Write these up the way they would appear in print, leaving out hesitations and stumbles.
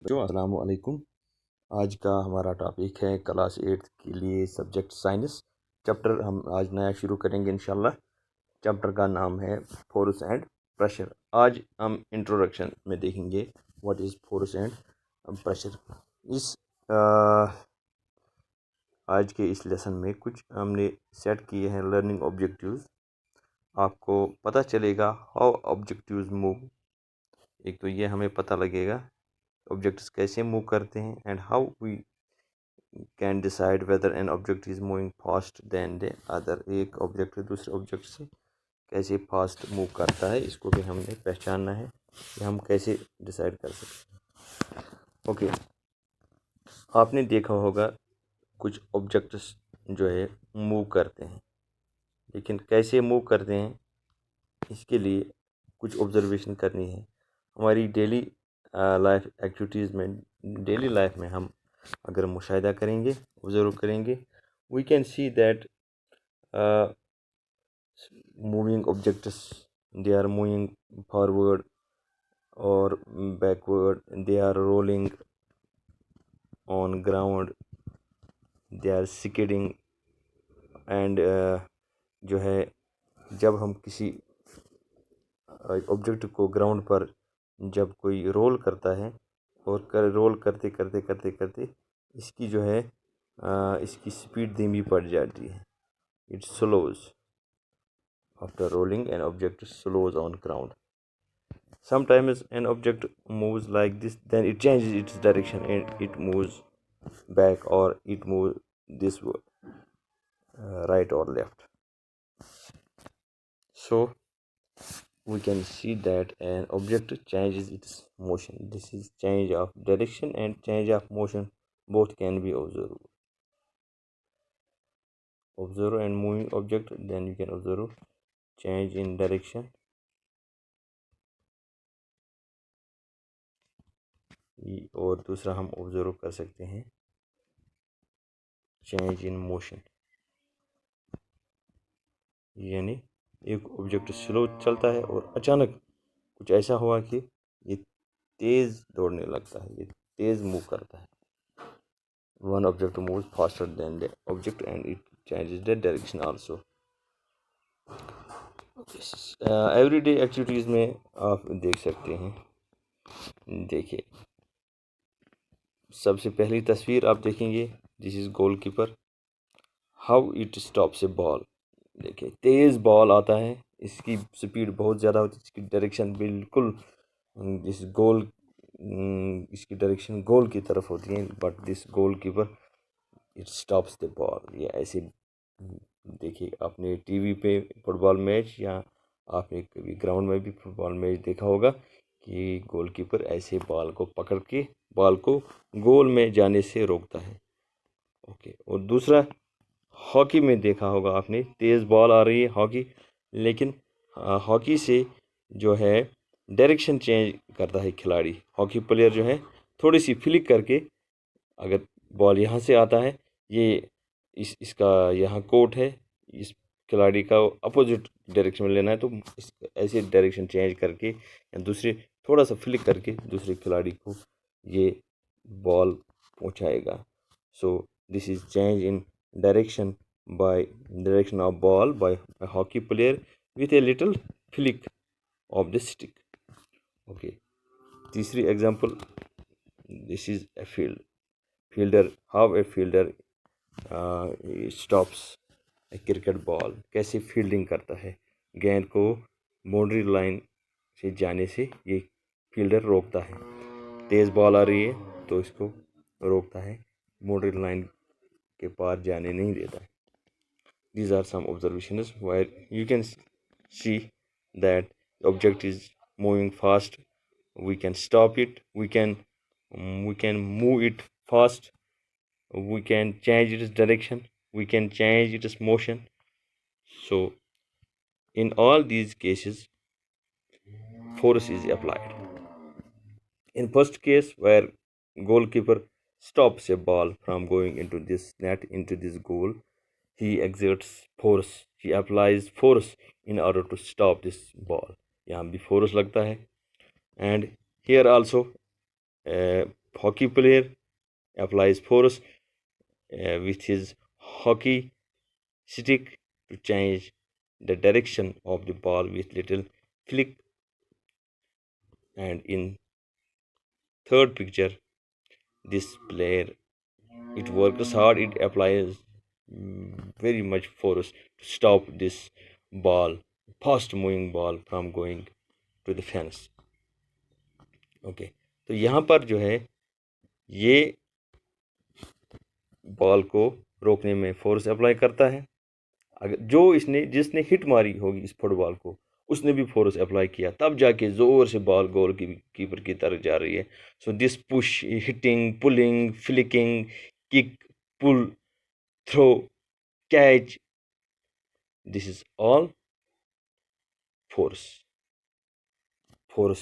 अस्सलाम वालेकुम। आज का हमारा टॉपिक है क्लास 8 के लिए सब्जेक्ट साइंस। चैप्टर हम आज नया शुरू करेंगे इंशाल्लाह। चैप्टर का नाम है फोर्स एंड प्रेशर। आज हम इंट्रोडक्शन में देखेंगे what is force and pressure. इस आज के इस लेसन में कुछ हमने सेट किए हैं लर्निंग ऑब्जेक्टिव्स। आपको पता चलेगा हाउ ऑब्जेक्टिव्स मूव। एक तो ये हमें पता लगेगा ऑब्जेक्ट्स कैसे मूव करते हैं and how we can decide whether an object is moving fast then the other. एक ऑब्जेक्ट दूसरे ऑब्जेक्ट से कैसे फास्ट मूव करता है, इसको भी हमने पहचानना है कि हम कैसे डिसाइड कर सकते हैं। ओके, आपने देखा होगा कुछ ऑब्जेक्ट्स जो है मूव करते हैं, लेकिन कैसे मूव करते हैं इसके लिए कुछ ऑब्जर्वेशन करनी है। हमारी डेली लाइफ एक्टिविटीज़ में, डेली लाइफ में हम अगर मुशाहिदा करेंगे, ऑब्जर्व करेंगे, we can see that moving objects, they are moving forward or backward, they are rolling on ground, they are skidding and जो है जब हम किसी ऑब्जेक्ट को ग्राउंड पर जब कोई रोल करता है और रोल करते करते करते करते इसकी जो है इसकी स्पीड धीमी पड़ जाती है। It slows after rolling, an object slows on ground. Sometimes an object moves like this, then it changes its direction and it moves back or it moves this way, right or left. So we can see that an object changes its motion. This is change of direction and change of motion, both can be observed. Observe and moving object, then you can observe change in direction और दूसरा हम observe कर सकते हैं change in motion, यानी एक object slow चलता है और अचानक कुछ ऐसा हुआ कि ये तेज़ दौड़ने लगता है, ये तेज़ मूव करता है। One object move faster than the object and it changes the direction also. Everyday activities में आप देख सकते हैं। देखिए, सबसे पहली तस्वीर आप देखेंगे, this is goalkeeper, how it stops A ball. देखिए, तेज़ बॉल आता है, इसकी स्पीड बहुत ज़्यादा होती है, इसकी डायरेक्शन बिल्कुल इस गोल इसकी डायरेक्शन गोल की तरफ होती है, but this goalkeeper it stops the ball. ये ऐसे देखिए, आपने टीवी पे फुटबॉल मैच या आपने कभी ग्राउंड में भी फुटबॉल मैच देखा होगा कि गोलकीपर ऐसे बॉल को पकड़ के बॉल को गोल में जाने से रोकता है। ओके, और दूसरा हॉकी में देखा होगा आपने, तेज़ बॉल आ रही है हॉकी, लेकिन हॉकी से जो है डायरेक्शन चेंज करता है खिलाड़ी। हॉकी प्लेयर जो है थोड़ी सी फ्लिक करके, अगर बॉल यहाँ से आता है, ये इसका यहाँ कोर्ट है, इस खिलाड़ी का अपोजिट डायरेक्शन में लेना है, तो ऐसे डायरेक्शन चेंज करके या दूसरे थोड़ा सा फ्लिक करके दूसरे खिलाड़ी को ये बॉल पहुँचाएगा। So this is change in direction of ball by a hockey player with a little flick of the stick. Okay, तीसरी example, this is a fielder, how a fielder stops a cricket ball। कैसे fielding करता है, गेंद को boundary line से जाने से ये फील्डर रोकता है। तेज़ बॉल आ रही है तो इसको रोकता है, बाउंड्री लाइन के पार जाने नहीं देता है। These are some observations where you can see that the object is moving fast. We can stop it. We can move it fast. We can change its direction. We can change its motion. So, in all these cases, force is applied. In first case, where goalkeeper stops a ball from going into this net, into this goal, he exerts force, he applies force in order to stop this ball। यहाँ भी force लगता है। and here also hockey player applies force with his hockey stick to change the direction of the ball with little flick. And in third picture, this player, it works hard, it applies very much force to stop this ball, fast moving ball from going to the fence. Okay, तो यहाँ पर जो है ये ball को रोकने में force apply करता है। अगर जिसने हिट मारी होगी इस फुटबॉल को, उसने भी फोर्स अप्लाई किया, तब जाके जोर से बॉल गोल कीपर की तरफ जा रही है। So this push, hitting, pulling, flicking, kick, pull, throw, catch, this is all force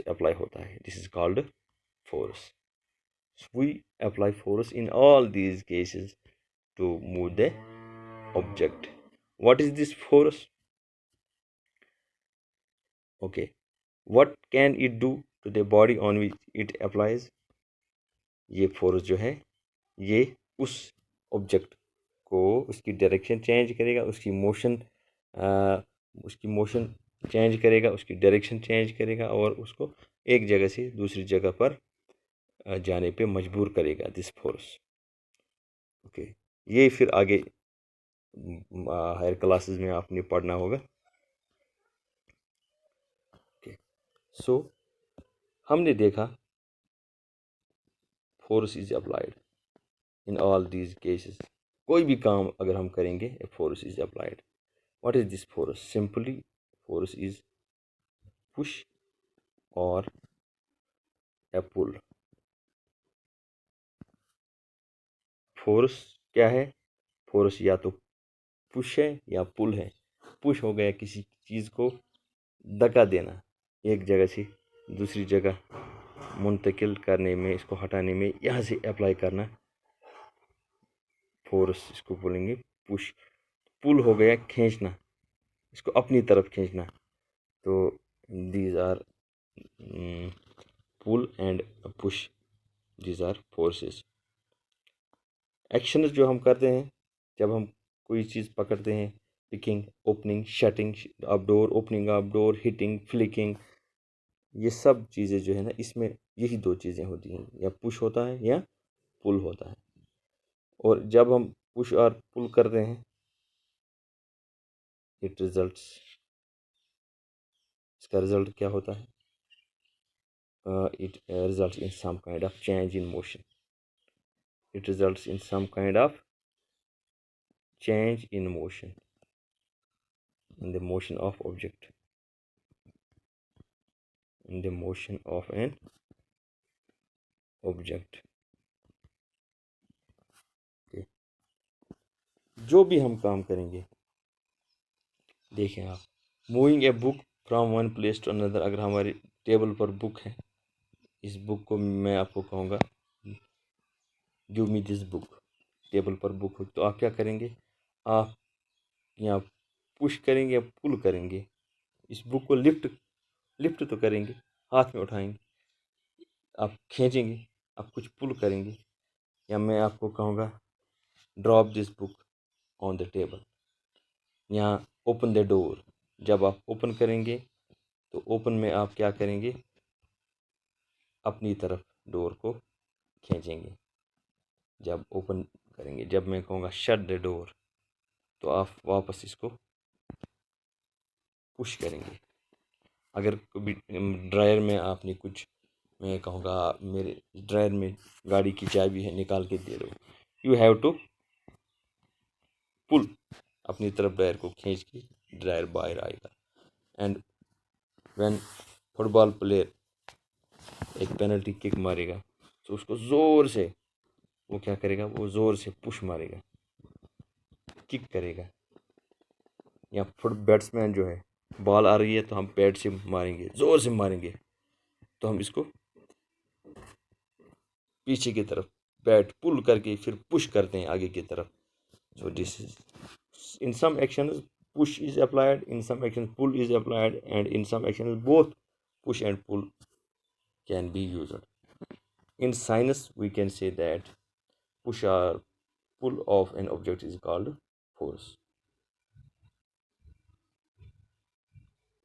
apply होता है। This is called force. So we apply force in all these cases to move the object. What is this force? Okay, what can it do to the body on which it applies? ये force जो है ये उस object को उसकी direction change करेगा, उसकी motion change करेगा, उसकी डायरेक्शन चेंज करेगा और उसको एक जगह से दूसरी जगह पर जाने पे मजबूर करेगा, दिस फोर्स। ओके, ये फिर आगे हायर क्लासेस में आपने पढ़ना होगा। ओके, सो हमने देखा force is applied in all these cases. कोई भी काम अगर हम करेंगे, force is applied. What is this force? Simply force is push और ए पुल। फोर्स क्या है? फोर्स या तो पुश है या पुल है। पुश हो गया किसी चीज़ को धक्का देना, एक जगह से दूसरी जगह मुंतकिल करने में, इसको हटाने में, यहाँ से अप्लाई करना फोर्स, इसको बोलेंगे पुश। पुल हो गया खींचना, इसको अपनी तरफ खींचना। तो these are pull and push, these are forces. Actions जो हम करते हैं जब हम कोई चीज़ पकड़ते हैं, picking, opening, shutting up door, opening up door, hitting, flicking, ये सब चीज़ें जो है ना, इसमें यही दो चीज़ें होती हैं, या पुश होता है या पुल होता है। और जब हम पुश और पुल करते हैं, इट रिजल्ट्स, इसका रिजल्ट क्या होता है? It results in some kind of change in motion. it results in some kind of change in motion, in the motion of object, in the motion of an object. okay. जो भी हम काम करेंगे, देखें आप, moving a book from one place to another. अगर हमारी table पर बुक है, इस बुक को मैं आपको कहूँगा give me this book, table पर बुक हो, तो आप क्या करेंगे? आप यहाँ पुश करेंगे या पुल करेंगे? इस बुक को लिफ्ट तो करेंगे, हाथ में उठाएंगे, आप खींचेंगे, आप कुछ पुल करेंगे। या मैं आपको कहूँगा drop this book on the table. यहाँ ओपन द डोर, जब आप ओपन करेंगे तो ओपन में आप क्या करेंगे? अपनी तरफ डोर को खींचेंगे जब ओपन करेंगे। जब मैं कहूँगा शट द डोर, तो आप वापस इसको पुश करेंगे। अगर कभी ड्रायर में आपने कुछ, मैं कहूँगा मेरे ड्रायर में गाड़ी की चाबी है, निकाल के दे दो, यू हैव टू पुल, अपनी तरफ ड्रायर को खींच के ड्रायर बाहर आएगा। एंड व्हेन फुटबॉल प्लेयर एक पेनल्टी किक मारेगा, तो उसको ज़ोर से वो क्या करेगा? वो ज़ोर से पुश मारेगा, किक करेगा। या बैट्समैन जो है, बॉल आ रही है तो हम पैड से मारेंगे, ज़ोर से मारेंगे, तो हम इसको पीछे की तरफ बैट पुल करके फिर पुश करते हैं आगे की तरफ। So this is, in some actions push is applied, in some actions pull is applied, and in some actions both push and pull can be used. In science, we can say that push or pull of an object is called force.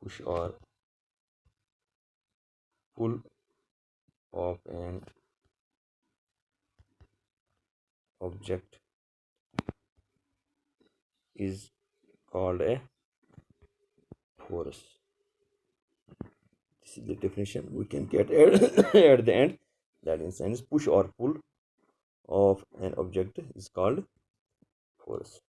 Push or pull of an object is called a force. This is the definition we can get at the end. That in science, push or pull of an object is called force.